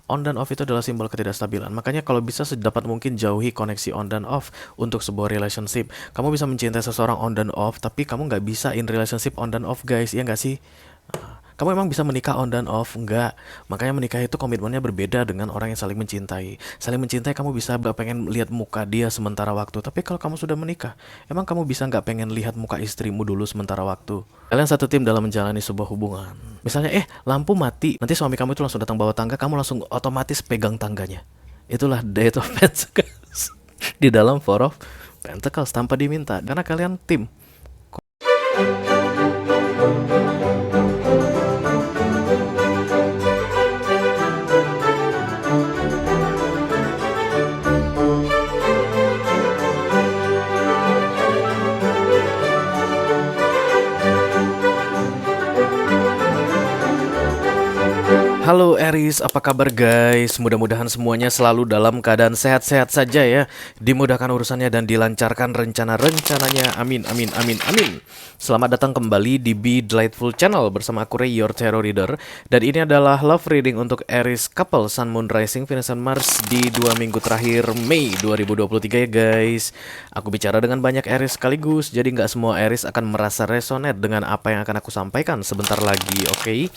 On dan off itu adalah simbol ketidakstabilan. Makanya kalau bisa sedapat mungkin jauhi koneksi on dan off untuk sebuah relationship. Kamu bisa mencintai seseorang on dan off, tapi kamu nggak bisa in relationship on dan off, guys. Ya nggak sih? Kamu emang bisa menikah on dan off? Enggak. Makanya menikah itu komitmennya berbeda dengan orang yang saling mencintai. Saling mencintai kamu bisa gak pengen lihat muka dia sementara waktu. Tapi kalau kamu sudah menikah, emang kamu bisa gak pengen lihat muka istrimu dulu sementara waktu? Kalian satu tim dalam menjalani sebuah hubungan. Misalnya, lampu mati. Nanti suami kamu itu langsung datang bawa tangga, kamu langsung otomatis pegang tangganya. Itulah Date of Pentacles di dalam Four of Pentacles tanpa diminta. Karena kalian tim. Halo Aries, apa kabar guys? Mudah-mudahan semuanya selalu dalam keadaan sehat-sehat saja ya. Dimudahkan urusannya dan dilancarkan rencana-rencananya. Amin, amin, amin, amin. Selamat datang kembali di Be Delightful Channel bersama aku Ray, your tarot reader. Dan ini adalah love reading untuk Aries couple Sun, Moon, Rising, Venus, and Mars di 2 minggu terakhir Mei 2023 ya guys. Aku bicara dengan banyak Aries sekaligus, jadi nggak semua Aries akan merasa resonate dengan apa yang akan aku sampaikan sebentar lagi, oke?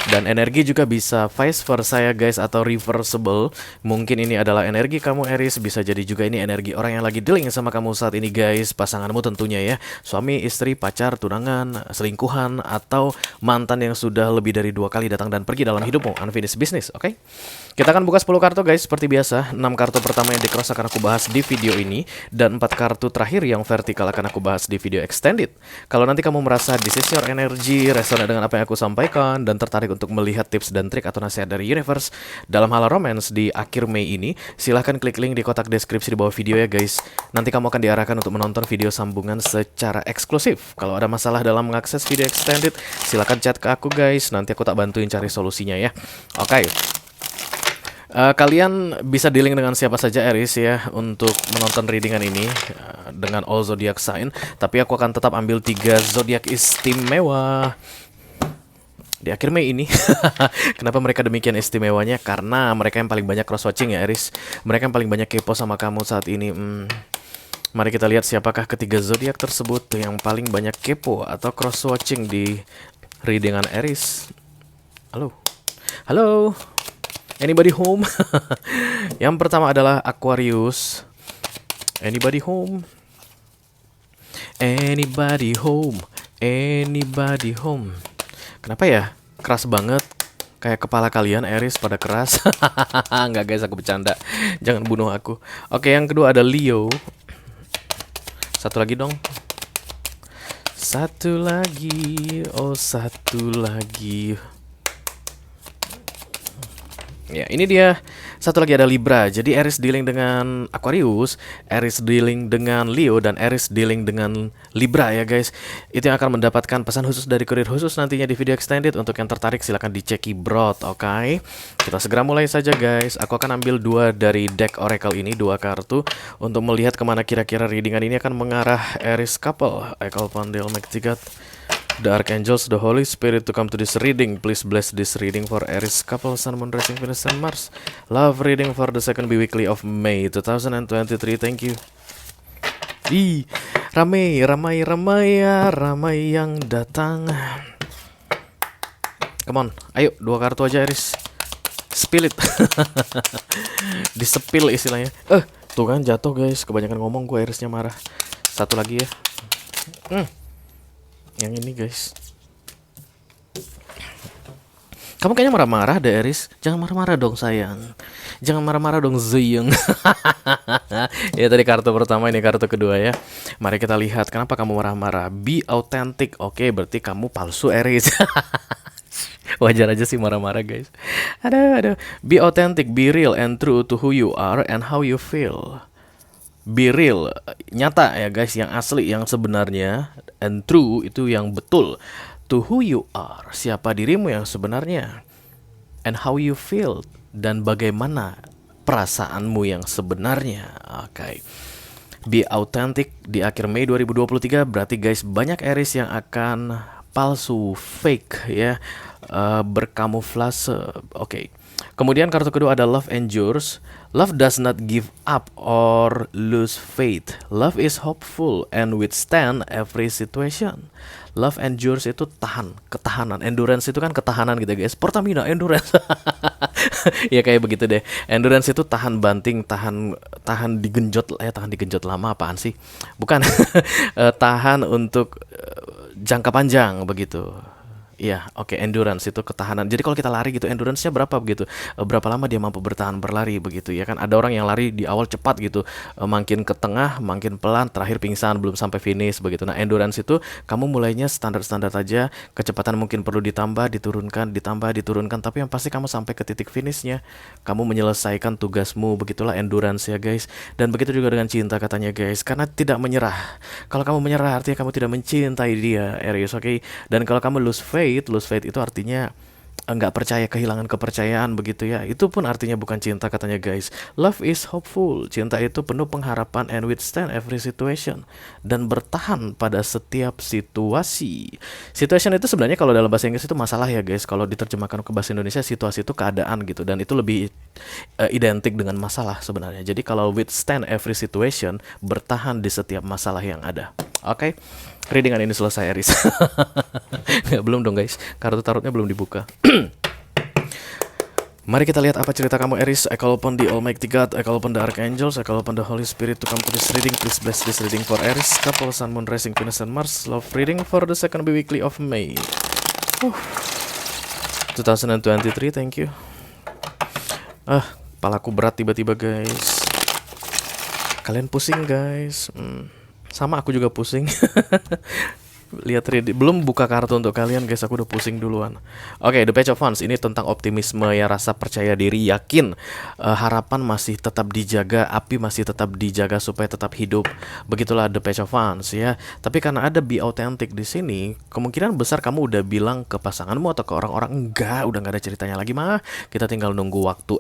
Dan energi juga bisa vice versa ya guys, atau reversible. Mungkin ini adalah energi kamu Aries, bisa jadi juga ini energi orang yang lagi dealing sama kamu saat ini guys. Pasanganmu tentunya ya, suami, istri, pacar, tunangan, selingkuhan, atau mantan yang sudah lebih dari 2 kali datang dan pergi dalam hidupmu. Unfinished business, oke? Kita akan buka 10 kartu guys, seperti biasa. 6 kartu pertama yang di cross akan aku bahas di video ini, dan 4 kartu terakhir yang vertikal akan aku bahas di video extended. Kalau nanti kamu merasa this is your energy, resonate dengan apa yang aku sampaikan, dan tertarik untuk melihat tips dan trik atau nasihat dari universe dalam hal romance di akhir Mei ini, silahkan klik link di kotak deskripsi di bawah video ya guys. Nanti kamu akan diarahkan untuk menonton video sambungan secara eksklusif. Kalau ada masalah dalam mengakses video extended, silahkan chat ke aku guys, nanti aku tak bantuin cari solusinya ya. Oke. Kalian bisa dealing dengan siapa saja Aries ya untuk menonton readingan ini dengan all zodiac sign, tapi aku akan tetap ambil 3 zodiak istimewa di akhir Mei ini. Kenapa mereka demikian istimewanya? Karena mereka yang paling banyak cross watching ya Aries. Mereka yang paling banyak kepo sama kamu saat ini. Mari kita lihat siapakah ketiga zodiak tersebut yang paling banyak kepo atau cross watching di readingan Aries. Halo. Halo. Anybody home? Yang pertama adalah Aquarius. Anybody home? Anybody home? Anybody home? Kenapa ya? Keras banget. Kayak kepala kalian Aries pada keras. Enggak guys, aku bercanda. Jangan bunuh aku. Oke, yang kedua ada Leo. Satu lagi dong. Satu lagi. Oh, satu lagi. Ya, ini dia. Satu lagi ada Libra. Jadi Aries dealing dengan Aquarius, Aries dealing dengan Leo, dan Aries dealing dengan Libra ya guys. Itu yang akan mendapatkan pesan khusus dari kurir khusus nantinya di video extended. Untuk yang tertarik silahkan diceki broad, oke? Kita segera mulai saja guys. Aku akan ambil 2 dari deck Oracle ini, 2 kartu, untuk melihat kemana kira-kira readingan ini akan mengarah Aries couple. I call upon the Almighty God, the Archangels, the Holy Spirit to come to this reading. Please bless this reading for Aries couple, Sun, Moon, Rising, Venus, and Mars. Love reading for the second bi-weekly of May 2023. Thank you. Ramai, ramai, ramai ya, ramai yang datang. Come on, ayo 2 kartu aja Aries. Spill it. Disepil istilahnya. Tuh kan jatuh guys, kebanyakan ngomong gue, Aries-nya marah. Satu lagi ya. Yang ini guys. Kamu kayaknya marah-marah deh Aries. Jangan marah-marah dong sayang. Jangan marah-marah dong Zeyeng. Ya tadi kartu pertama, ini kartu kedua ya. Mari kita lihat kenapa kamu marah-marah. Be authentic. Oke, berarti kamu palsu Aries. Wajar aja sih marah-marah guys. Aduh. Be authentic, be real and true to who you are and how you feel. Be real, nyata ya guys, yang asli, yang sebenarnya, and true itu yang betul. To who you are, siapa dirimu yang sebenarnya, and how you feel, dan bagaimana perasaanmu yang sebenarnya. Oke. Be authentic di akhir Mei 2023, berarti guys banyak Aries yang akan palsu, fake ya, berkamuflase. Oke. Kemudian kartu kedua ada Love Endures. Love does not give up or lose faith. Love is hopeful and withstand every situation. Love endures itu tahan, ketahanan. Endurance itu kan ketahanan gitu guys. Pertamina endurance. Ya kayak begitu deh. Endurance itu tahan banting, tahan digenjot, tahan digenjot lama apaan sih? Bukan. Tahan untuk jangka panjang begitu. Iya, oke, endurance itu ketahanan. Jadi kalau kita lari gitu, endurance-nya berapa begitu? Berapa lama dia mampu bertahan berlari begitu ya kan? Ada orang yang lari di awal cepat gitu, makin ke tengah, makin pelan, terakhir pingsan belum sampai finish begitu. Nah, endurance itu kamu mulainya standar-standar aja, kecepatan mungkin perlu ditambah, diturunkan, ditambah, diturunkan, tapi yang pasti kamu sampai ke titik finishnya. Kamu menyelesaikan tugasmu, begitulah endurance ya guys. Dan begitu juga dengan cinta katanya guys, karena tidak menyerah. Kalau kamu menyerah artinya kamu tidak mencintai dia, Aries, oke? Dan kalau kamu lose faith itu artinya nggak percaya, kehilangan kepercayaan begitu ya. Itu pun artinya bukan cinta katanya guys. Love is hopeful. Cinta itu penuh pengharapan and withstand every situation, dan bertahan pada setiap situasi. Situation itu sebenarnya kalau dalam bahasa Inggris itu masalah ya guys. Kalau diterjemahkan ke bahasa Indonesia, situasi itu keadaan gitu, dan itu lebih identik dengan masalah sebenarnya. Jadi kalau withstand every situation, bertahan di setiap masalah yang ada. Oke. Readingan ini selesai, Aries. Nggak, belum dong guys, kartu tarotnya belum dibuka. Mari kita lihat apa cerita kamu, Aries. I call upon the Almighty God, I call upon the Archangels, I call upon the Holy Spirit to come to this reading. Please bless this reading for Aries, couple, Sun, Moon, Rising, Venus, and Mars. Love reading for the second weekly of May 2023, thank you. Palaku berat tiba-tiba guys. Kalian pusing guys. Sama, aku juga pusing. Lihat reading, belum buka kartu untuk kalian guys, aku udah pusing duluan. Oke, The Page of Wands ini tentang optimisme ya, rasa percaya diri, yakin, harapan masih tetap dijaga, api masih tetap dijaga supaya tetap hidup. Begitulah The Page of Wands ya. Tapi karena ada be authentic di sini, kemungkinan besar kamu udah bilang ke pasanganmu atau ke orang-orang, enggak, udah nggak ada ceritanya lagi mah. Kita tinggal nunggu waktu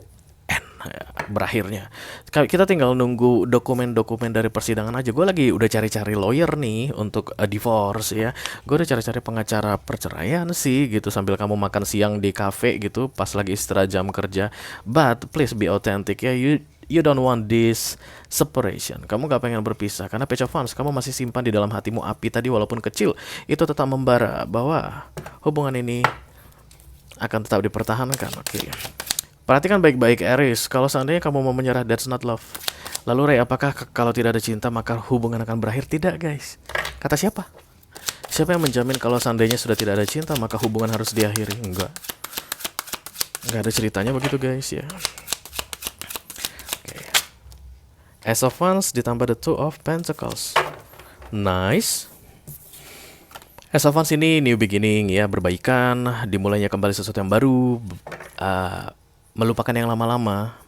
berakhirnya. Kita tinggal nunggu dokumen-dokumen dari persidangan aja. Gue lagi udah cari-cari lawyer nih untuk divorce ya. Gue udah cari-cari pengacara perceraian sih gitu, sambil kamu makan siang di cafe gitu pas lagi istirahat jam kerja. But please be authentic ya. You don't want this separation. Kamu gak pengen berpisah karena Page of Wands, kamu masih simpan di dalam hatimu api tadi, walaupun kecil itu tetap membara bahwa hubungan ini akan tetap dipertahankan. Oke. Perhatikan baik-baik Aries, kalau seandainya kamu mau menyerah, that's not love. Lalu Ray, apakah kalau tidak ada cinta maka hubungan akan berakhir? Tidak guys. Kata siapa? Siapa yang menjamin kalau seandainya sudah tidak ada cinta maka hubungan harus diakhiri? Enggak. Enggak ada ceritanya begitu guys ya. Oke. Ace of Wands ditambah the Two of Pentacles. Nice. Ace of Wands ini new beginning ya, berbaikan, dimulainya kembali sesuatu yang baru, melupakan yang lama-lama,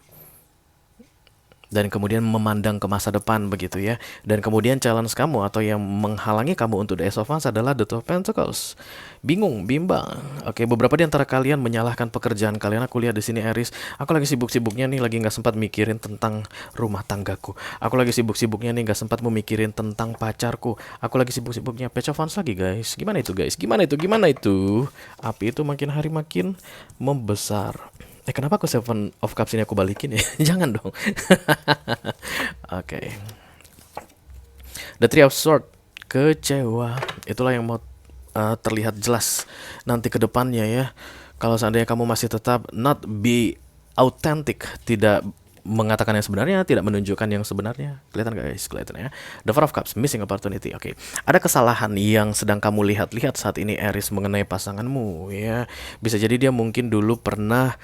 dan kemudian memandang ke masa depan begitu ya. Dan kemudian challenge kamu atau yang menghalangi kamu untuk the Ace of Wands adalah the Two of Pentacles. Bingung, bimbang. Oke, beberapa di antara kalian menyalahkan pekerjaan kalian. Aku lihat di sini Aries, aku lagi sibuk-sibuknya nih, lagi nggak sempat mikirin tentang rumah tanggaku. Aku lagi sibuk-sibuknya nih, nggak sempat memikirin tentang pacarku. Aku lagi sibuk-sibuknya Page of Wands lagi guys. Gimana itu guys? Gimana itu? Api itu makin hari makin membesar. Kenapa aku Seven of Cups ini aku balikin ya? Jangan dong. Oke. The Three of Swords, kecewa. Itulah yang mau terlihat jelas nanti ke depannya ya. Kalau seandainya kamu masih tetap not be authentic, tidak mengatakan yang sebenarnya, tidak menunjukkan yang sebenarnya. Kelihatan guys, kelihatan ya. The Four of Cups, missing opportunity. Oke. Ada kesalahan yang sedang kamu lihat-lihat saat ini Aries mengenai pasanganmu ya. Bisa jadi dia mungkin dulu pernah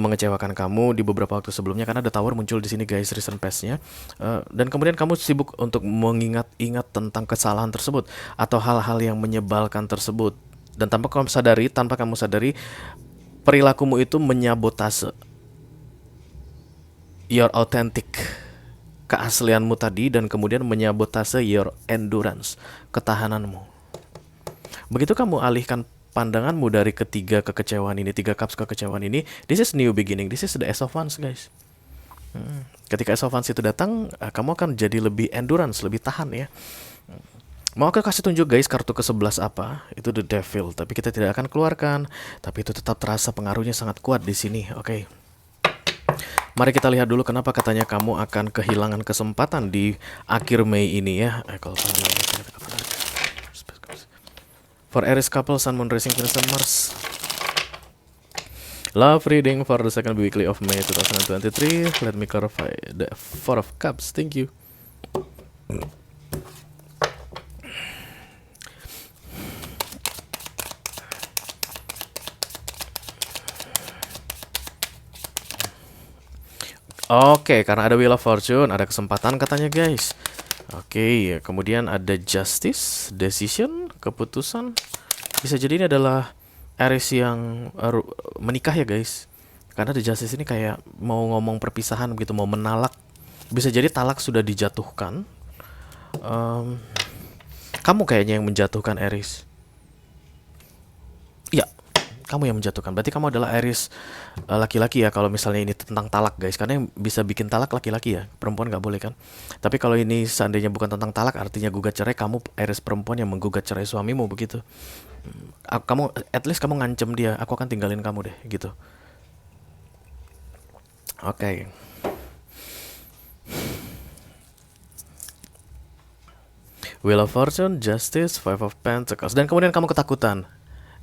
mengecewakan kamu di beberapa waktu sebelumnya, karena ada tower muncul di sini guys, recent past-nya. Dan kemudian kamu sibuk untuk mengingat-ingat tentang kesalahan tersebut atau hal-hal yang menyebalkan tersebut. Dan tanpa kamu sadari, perilakumu itu menyabotase your authentic, keaslianmu tadi, dan kemudian menyabotase your endurance, ketahananmu. Begitu kamu alihkan pandanganmu dari ketiga kekecewaan ini, 3 cups kekecewaan ini, this is new beginning, this is the Ace of Wands guys. Ketika Ace of Wands itu datang, kamu akan jadi lebih endurance, lebih tahan ya. Mau aku kasih tunjuk guys kartu ke-11 apa? Itu The Devil, tapi kita tidak akan keluarkan. Tapi itu tetap terasa pengaruhnya sangat kuat di sini. Oke. Mari kita lihat dulu kenapa katanya kamu akan kehilangan kesempatan di akhir Mei ini ya. For Aries couple, Sun, Moon, Rising, Venus, and Mars. Love reading for the second weekly of May 2023. Let me clarify the Four of Cups. Thank you. Oke, karena ada Wheel of Fortune, ada kesempatan katanya guys. Oke, kemudian ada Justice, Decision, keputusan. Bisa jadi ini adalah Aries yang menikah ya guys. Karena The Justice ini kayak mau ngomong perpisahan begitu, mau menalak. Bisa jadi talak sudah dijatuhkan. Kamu kayaknya yang menjatuhkan Aries. Iya, kamu yang menjatuhkan. Berarti kamu adalah Aries laki-laki ya kalau misalnya ini tentang talak guys. Karena yang bisa bikin talak laki-laki ya. Perempuan nggak boleh kan. Tapi kalau ini seandainya bukan tentang talak, artinya gugat cerai, kamu Aries perempuan yang menggugat cerai suamimu begitu. Kamu, at least kamu ngancem dia, aku akan tinggalin kamu deh gitu. Oke. Wheel of Fortune, Justice, Five of Pentacles. Dan kemudian kamu ketakutan.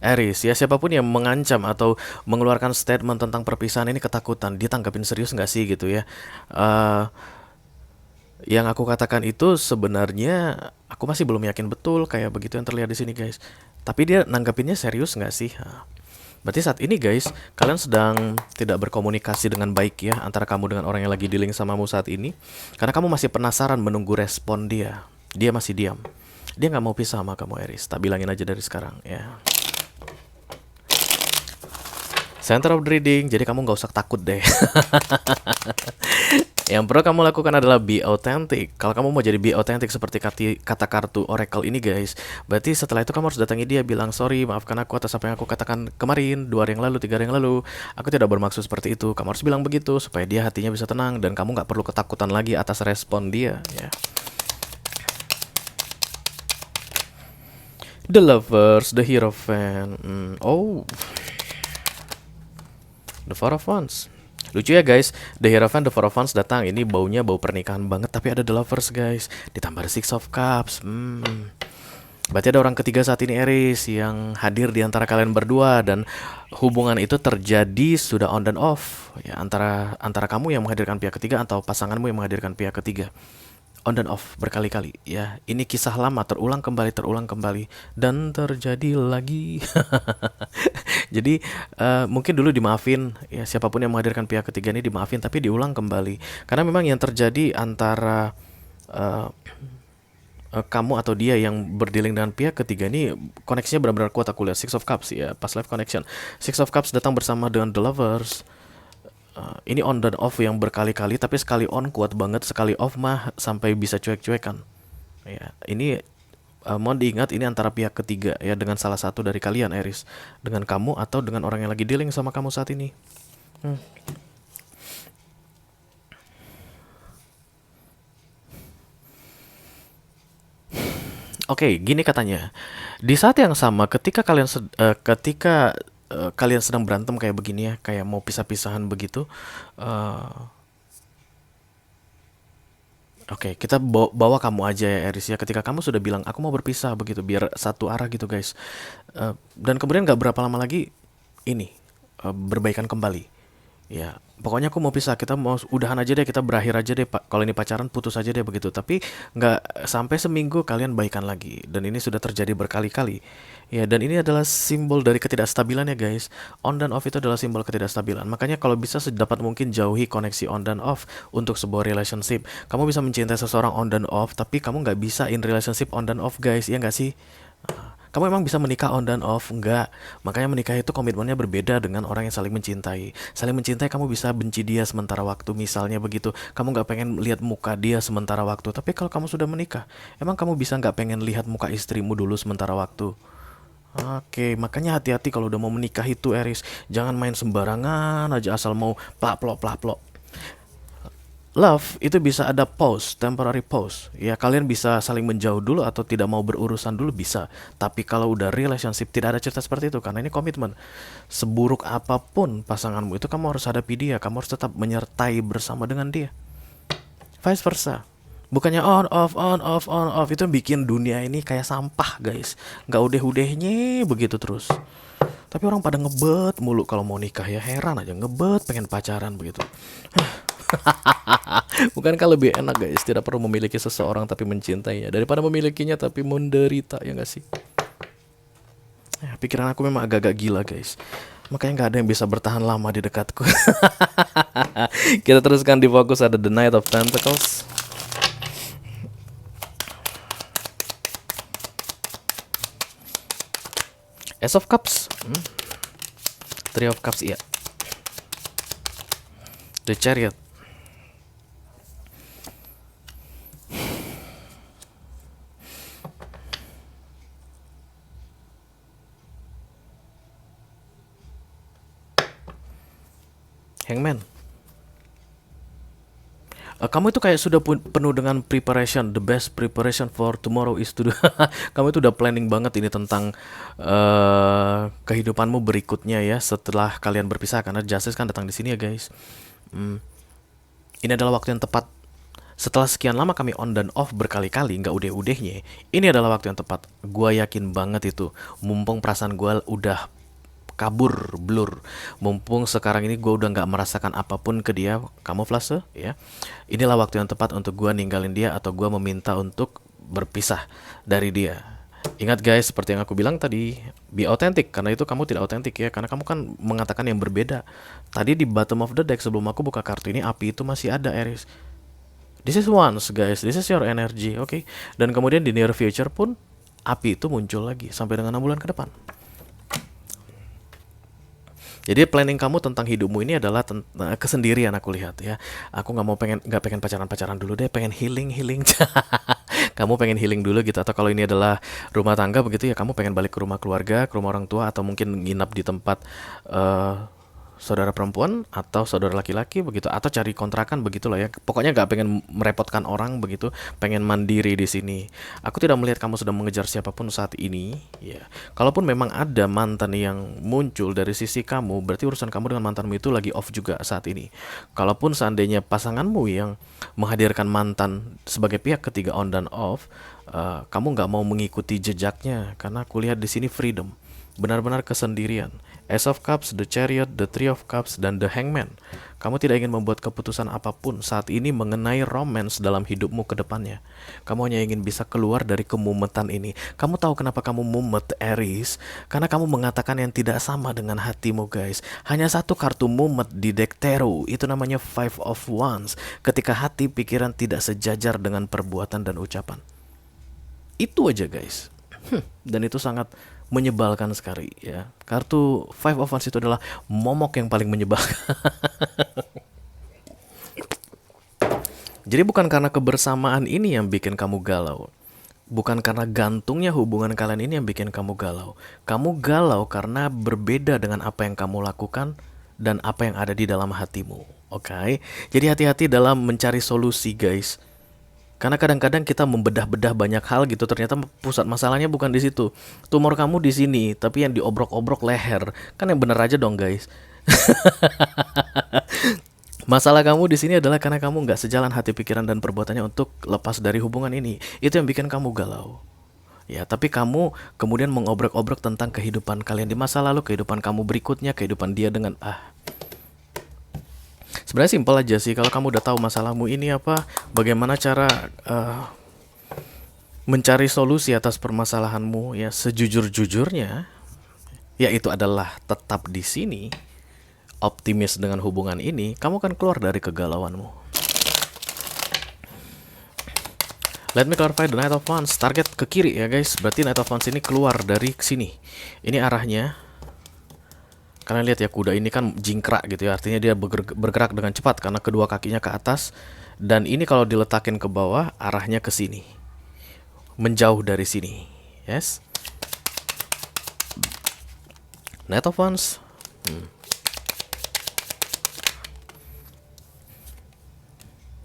Aries, ya siapapun yang mengancam atau mengeluarkan statement tentang perpisahan ini ketakutan. Dia tanggapin serius nggak sih gitu ya. Yang aku katakan itu sebenarnya aku masih belum yakin betul kayak begitu yang terlihat di sini guys. Tapi dia nanggapinnya serius nggak sih? Berarti saat ini guys, kalian sedang tidak berkomunikasi dengan baik ya antara kamu dengan orang yang lagi dealing samamu saat ini. Karena kamu masih penasaran menunggu respon dia. Dia masih diam. Dia nggak mau pisah sama kamu Aries. Tak bilangin aja dari sekarang ya. Center of the reading, jadi kamu nggak usah takut deh. Yang perlu kamu lakukan adalah be authentic. Kalau kamu mau jadi be authentic seperti kata kartu Oracle ini guys, berarti setelah itu kamu harus datangi dia, bilang sorry, maafkan aku atas apa yang aku katakan kemarin, 2 hari yang lalu, 3 hari yang lalu. Aku tidak bermaksud seperti itu. Kamu harus bilang begitu supaya dia hatinya bisa tenang dan kamu nggak perlu ketakutan lagi atas respon dia. Ya. The Lovers, the Hierophant. The Four of Wands. Lucu ya guys, The Hierophant, The Four of Wands datang. Ini baunya bau pernikahan banget. Tapi ada The Lovers guys. Ditambah Six of Cups. Berarti ada orang ketiga saat ini Aries yang hadir di antara kalian berdua. Dan hubungan itu terjadi sudah on dan off ya, antara kamu yang menghadirkan pihak ketiga atau pasanganmu yang menghadirkan pihak ketiga. On dan off berkali-kali ya. Ini kisah lama terulang kembali dan terjadi lagi. Jadi mungkin dulu dimaafin ya, siapapun yang menghadirkan pihak ketiga ini dimaafin, tapi diulang kembali karena memang yang terjadi antara kamu atau dia yang berdealing dengan pihak ketiga ini koneksinya benar-benar kuat. Aku lihat Six of Cups ya, past life connection. Six of Cups datang bersama dengan The Lovers. Ini on dan off yang berkali-kali, tapi sekali on kuat banget, sekali off mah sampai bisa cuek-cuekan. Ya, ini mohon diingat ini antara pihak ketiga ya, dengan salah satu dari kalian Aries, dengan kamu atau dengan orang yang lagi dealing sama kamu saat ini. Oke, gini katanya. Di saat yang sama ketika kalian sedang berantem kayak begini ya, kayak mau pisah-pisahan begitu. Oke, kita bawa kamu aja ya Aries ya. Ketika kamu sudah bilang aku mau berpisah begitu, biar satu arah gitu guys. Dan kemudian gak berapa lama lagi ini berbaikan kembali. Ya, pokoknya aku mau pisah. Kita mau udahan aja deh, kita berakhir aja deh. Kalau ini pacaran putus aja deh begitu. Tapi nggak sampai seminggu kalian baikan lagi. Dan ini sudah terjadi berkali-kali. Ya, dan ini adalah simbol dari ketidakstabilan ya guys. On dan off itu adalah simbol ketidakstabilan. Makanya kalau bisa sedapat mungkin jauhi koneksi on dan off untuk sebuah relationship. Kamu bisa mencintai seseorang on dan off, tapi kamu nggak bisa in relationship on dan off guys. Ya nggak sih? Kamu emang bisa menikah on dan off? Enggak. Makanya menikah itu komitmennya berbeda dengan orang yang saling mencintai. Saling mencintai kamu bisa benci dia sementara waktu, misalnya begitu. Kamu nggak pengen lihat muka dia sementara waktu. Tapi kalau kamu sudah menikah, emang kamu bisa nggak pengen lihat muka istrimu dulu sementara waktu? Oke, makanya hati-hati kalau udah mau menikah itu Aries. Jangan main sembarangan aja asal mau plak plok plak plok. Love itu bisa ada pause, temporary pause. Ya kalian bisa saling menjauh dulu atau tidak mau berurusan dulu bisa. Tapi kalau udah relationship tidak ada cerita seperti itu karena ini komitmen. Seburuk apapun pasanganmu itu kamu harus hadapi dia, kamu harus tetap menyertai bersama dengan dia. Vice versa. Bukannya on off on off on off itu bikin dunia ini kayak sampah guys. Nggak udeh-udehnya begitu terus. Tapi orang pada ngebet mulu kalau mau nikah ya heran aja ngebet pengen pacaran begitu. Bukankah lebih enak guys tidak perlu memiliki seseorang tapi mencintainya daripada memilikinya tapi menderita ya nggak sih? Ya, pikiran aku memang agak-agak gila guys. Makanya nggak ada yang bisa bertahan lama di dekatku. Kita teruskan di fokus ada The Knight of Pentacles. Ace of Cups. Three of Cups iya. The Chariot. Hangman. Kamu itu kayak sudah penuh dengan preparation. The best preparation for tomorrow is to do. Kamu itu udah planning banget ini tentang kehidupanmu berikutnya ya setelah kalian berpisah karena Justice kan datang di sini ya guys. Ini adalah waktu yang tepat. Setelah sekian lama kami on dan off berkali-kali nggak udeh-udehnya, ini adalah waktu yang tepat. Gua yakin banget itu. Mumpung perasaan gua udah kabur, blur. Mumpung sekarang ini gue udah nggak merasakan apapun ke dia, kamuflase, ya. Inilah waktu yang tepat untuk gue ninggalin dia atau gue meminta untuk berpisah dari dia. Ingat guys, seperti yang aku bilang tadi, be authentic. Karena itu kamu tidak authentic ya, karena kamu kan mengatakan yang berbeda. Tadi di bottom of the deck sebelum aku buka kartu ini, api itu masih ada, Aries. This is once guys, this is your energy, oke. Dan kemudian di near future pun api itu muncul lagi sampai dengan 6 bulan ke depan. Jadi planning kamu tentang hidupmu ini adalah kesendirian aku lihat ya. Aku nggak pengen pacaran dulu deh, pengen healing. Kamu pengen healing dulu gitu atau kalau ini adalah rumah tangga begitu ya kamu pengen balik ke rumah keluarga, ke rumah orang tua atau mungkin nginap di tempat saudara perempuan atau saudara laki-laki begitu atau cari kontrakan begitulah ya. Pokoknya nggak pengen merepotkan orang begitu, pengen mandiri di sini. Aku tidak melihat kamu sudah mengejar siapapun saat ini ya. Kalaupun memang ada mantan yang muncul dari sisi kamu, berarti urusan kamu dengan mantanmu itu lagi off juga saat ini. Kalaupun seandainya pasanganmu yang menghadirkan mantan sebagai pihak ketiga on dan off, kamu nggak mau mengikuti jejaknya karena aku lihat di sini freedom. Benar-benar kesendirian. Ace of Cups, The Chariot, The Three of Cups, dan The Hangman. Kamu tidak ingin membuat keputusan apapun saat ini mengenai romance dalam hidupmu ke depannya. Kamu hanya ingin bisa keluar dari kemumetan ini. Kamu tahu kenapa kamu mumet, Aries? Karena kamu mengatakan yang tidak sama dengan hatimu, guys. Hanya satu kartu mumet di deck tarot, itu namanya Five of Wands. Ketika hati pikiran tidak sejajar dengan perbuatan dan ucapan. Itu aja, guys. Dan itu sangat menyebalkan sekali ya. Kartu Five of Wands itu adalah momok yang paling menyebalkan. Jadi bukan karena kebersamaan ini yang bikin kamu galau. Bukan karena gantungnya hubungan kalian ini yang bikin kamu galau. Kamu galau karena berbeda dengan apa yang kamu lakukan dan apa yang ada di dalam hatimu. Oke? Jadi hati-hati dalam mencari solusi, guys. Karena kadang-kadang kita membedah-bedah banyak hal gitu, ternyata pusat masalahnya bukan di situ. Tumor kamu di sini, tapi yang diobrok-obrok leher. Kan yang bener aja dong, guys. Masalah kamu di sini adalah karena kamu nggak sejalan hati pikiran dan perbuatannya untuk lepas dari hubungan ini. Itu yang bikin kamu galau. Ya, tapi kamu kemudian mengobrok-obrok tentang kehidupan kalian di masa lalu, kehidupan kamu berikutnya, kehidupan dia dengan sebenarnya simpel aja sih. Kalau kamu udah tahu masalahmu ini apa, bagaimana cara mencari solusi atas permasalahanmu ya sejujur-jujurnya, yaitu adalah tetap di sini, optimis dengan hubungan ini, kamu akan keluar dari kegalauanmu. Let me clarify the Knight of Wands. Target ke kiri ya guys. Berarti Knight of Wands ini keluar dari sini. Ini arahnya. Kalian lihat ya kuda ini kan jingkrak gitu ya. Artinya dia bergerak dengan cepat karena kedua kakinya ke atas. Dan ini kalau diletakin ke bawah arahnya ke sini. Menjauh dari sini. Yes. Knight of Wands.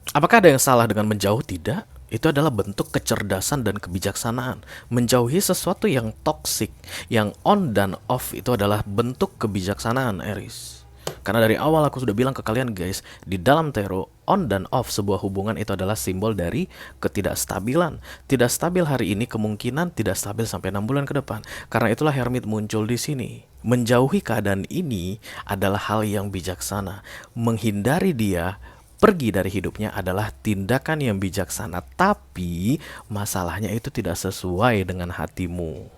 Apakah ada yang salah dengan menjauh? Tidak. Itu adalah bentuk kecerdasan dan kebijaksanaan. Menjauhi sesuatu yang toksik, yang on dan off, itu adalah bentuk kebijaksanaan, Aries. Karena dari awal aku sudah bilang ke kalian guys, di dalam tarot, on dan off sebuah hubungan itu adalah simbol dari ketidakstabilan. Tidak stabil hari ini, kemungkinan tidak stabil sampai 6 bulan ke depan. Karena itulah Hermit muncul di sini. Menjauhi keadaan ini adalah hal yang bijaksana. Menghindari dia, pergi dari hidupnya adalah tindakan yang bijaksana. Tapi masalahnya itu tidak sesuai dengan hatimu.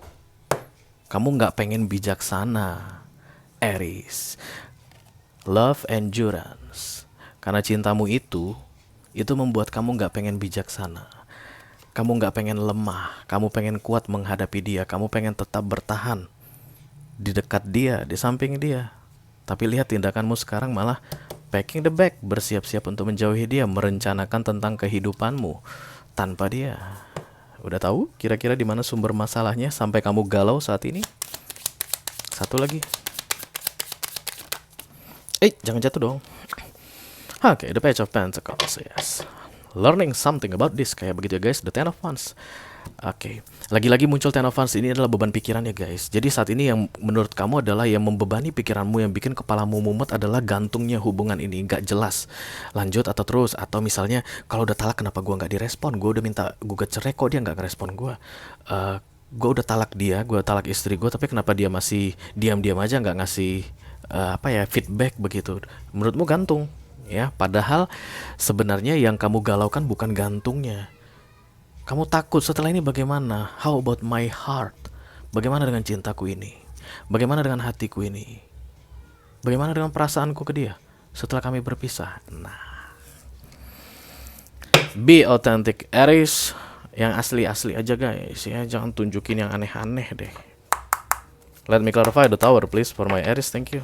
Kamu nggak pengen bijaksana, Aries. Love endurance. Karena cintamu itu membuat kamu nggak pengen bijaksana. Kamu nggak pengen lemah. Kamu pengen kuat menghadapi dia. Kamu pengen tetap bertahan di dekat dia, di samping dia. Tapi lihat tindakanmu sekarang malah packing the bag, bersiap-siap untuk menjauhi dia, merencanakan tentang kehidupanmu tanpa dia. Udah tahu kira-kira di mana sumber masalahnya sampai kamu galau saat ini? Satu lagi. Jangan jatuh dong. Oke, the Page of Pentacles, yes. Learning something about this, kayak begitu ya guys, the Ten of Wands. Oke, lagi-lagi muncul Ten of Wands, ini adalah beban pikiran ya guys. Jadi saat ini yang menurut kamu adalah yang membebani pikiranmu, yang bikin kepalamu mumet adalah gantungnya hubungan ini, nggak jelas lanjut atau terus. Atau misalnya, kalau udah talak kenapa gue nggak direspon, gue udah minta gugat cerai kok dia nggak ngerespon gue. Gue udah talak dia, gue talak istri gue, tapi kenapa dia masih diam-diam aja nggak ngasih feedback begitu. Menurutmu gantung ya, padahal sebenarnya yang kamu galaukan bukan gantungnya. Kamu takut setelah ini bagaimana? How about my heart? Bagaimana dengan cintaku ini? Bagaimana dengan hatiku ini? Bagaimana dengan perasaanku ke dia setelah kami berpisah? Nah, be authentic, Aries. Yang asli-asli aja guys ya, jangan tunjukin yang aneh-aneh deh. Let me clarify the tower please for my Aries, thank you.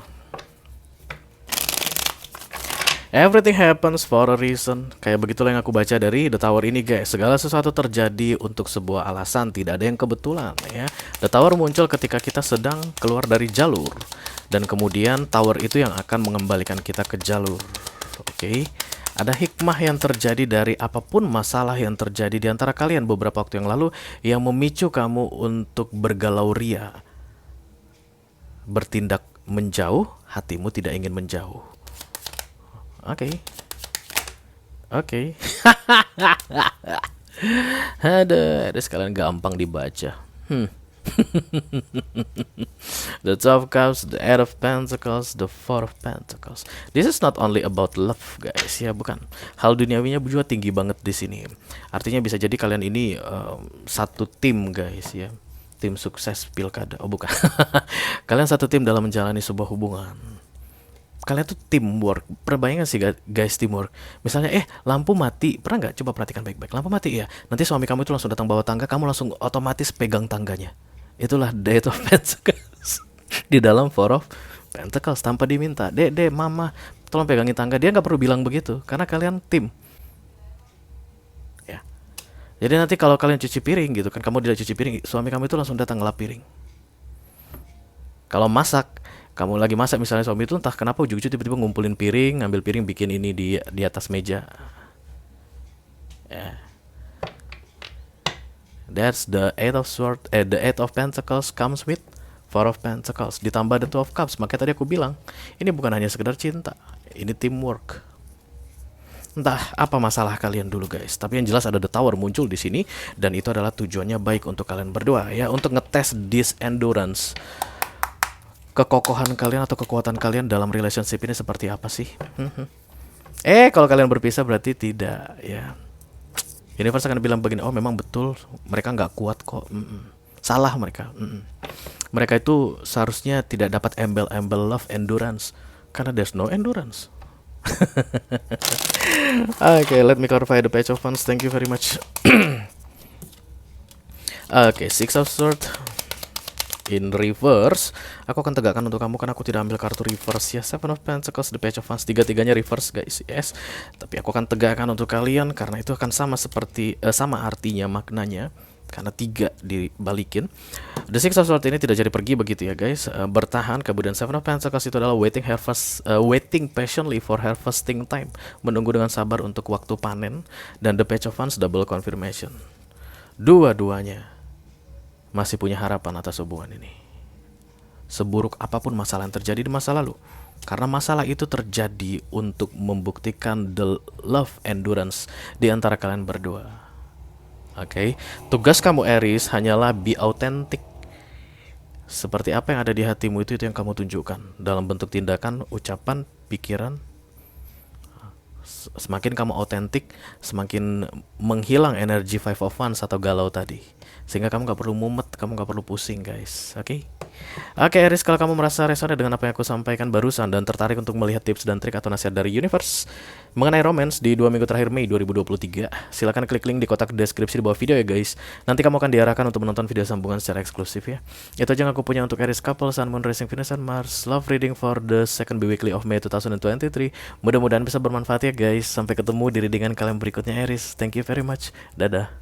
Everything happens for a reason. Kayak begitulah yang aku baca dari The Tower ini guys. Segala sesuatu terjadi untuk sebuah alasan, tidak ada yang kebetulan ya. The Tower muncul ketika kita sedang keluar dari jalur, dan kemudian Tower itu yang akan mengembalikan kita ke jalur. Oke. Ada hikmah yang terjadi dari apapun masalah yang terjadi di antara kalian beberapa waktu yang lalu, yang memicu kamu untuk bergalau ria, bertindak menjauh. Hatimu tidak ingin menjauh. Oke. Ada sekalian gampang dibaca. The Two of Cups, the Eight of Pentacles, the Four of Pentacles. This is not only about love, guys. Ya, bukan. Hal duniawinya juga tinggi banget di sini. Artinya bisa jadi kalian ini satu tim, guys, ya. Tim sukses pilkada. Oh, bukan. Kalian satu tim dalam menjalani sebuah hubungan. Kalian tuh teamwork. Perbayangkan sih guys, teamwork. Misalnya lampu mati, pernah nggak coba perhatikan baik-baik, lampu mati ya, nanti suami kamu itu langsung datang bawa tangga, kamu langsung otomatis pegang tangganya. Itulah Eight of Pentacles di dalam Four of Pentacles, tanpa diminta. Dek, mama, tolong pegangin tangga. Dia nggak perlu bilang begitu karena kalian tim ya. Jadi nanti kalau kalian cuci piring gitu kan, kamu tidak cuci piring, suami kamu itu langsung datang ngelap piring. Kalau masak, kamu lagi masak misalnya, suami itu entah kenapa ujung-ujung tiba-tiba ngumpulin piring, ngambil piring, bikin ini di atas meja. Yeah. That's the Eight of Swords, the Eight of Pentacles comes with Four of Pentacles ditambah the Two of Cups. Makanya tadi aku bilang, ini bukan hanya sekedar cinta, ini teamwork. Entah apa masalah kalian dulu guys, tapi yang jelas ada The Tower muncul di sini, dan itu adalah tujuannya baik untuk kalian berdua ya, untuk ngetes this endurance. Kekokohan kalian atau kekuatan kalian dalam relationship ini seperti apa sih? Kalau kalian berpisah berarti tidak ya. Universe akan bilang begini, oh memang betul mereka nggak kuat kok. Salah mereka. Mereka itu seharusnya tidak dapat embel-embel love endurance, karena there's no endurance. Okay, let me clarify the Page of Wands. Thank you very much. Okay, Six of Swords in reverse. Aku akan tegakkan untuk kamu karena aku tidak ambil kartu reverse ya. Seven of Pentacles, the Page of Wands, tiga-tiganya reverse guys, yes. Tapi aku akan tegakkan untuk kalian karena itu akan sama seperti sama artinya, maknanya karena 3 dibalikin. The Six of Swords ini tidak jadi pergi begitu ya guys. Bertahan. Kemudian Seven of Pentacles itu adalah waiting patiently for harvesting time, menunggu dengan sabar untuk waktu panen. Dan The Page of Wands double confirmation. Dua-duanya masih punya harapan atas hubungan ini, seburuk apapun masalah yang terjadi di masa lalu. Karena masalah itu terjadi untuk membuktikan the love endurance di antara kalian berdua. Oke, tugas kamu Aries hanyalah be authentic. Seperti apa yang ada di hatimu itu yang kamu tunjukkan dalam bentuk tindakan, ucapan, pikiran. Semakin kamu autentik, semakin menghilang energi Five of Wands atau galau tadi. Sehingga kamu gak perlu mumet, kamu gak perlu pusing guys. Oke, Aries, kalau kamu merasa resonate dengan apa yang aku sampaikan barusan dan tertarik untuk melihat tips dan trik atau nasihat dari universe mengenai romance di 2 minggu terakhir Mei 2023, silakan klik link di kotak deskripsi di bawah video ya guys. Nanti kamu akan diarahkan untuk menonton video sambungan secara eksklusif ya. Itu aja yang aku punya untuk Aries couple, Sun, Moon, Rising, Venus, and Mars love reading for the second weekly of May 2023. Mudah-mudahan bisa bermanfaat ya guys. Sampai ketemu di readingan kalian berikutnya Aries. Thank you very much. Dadah.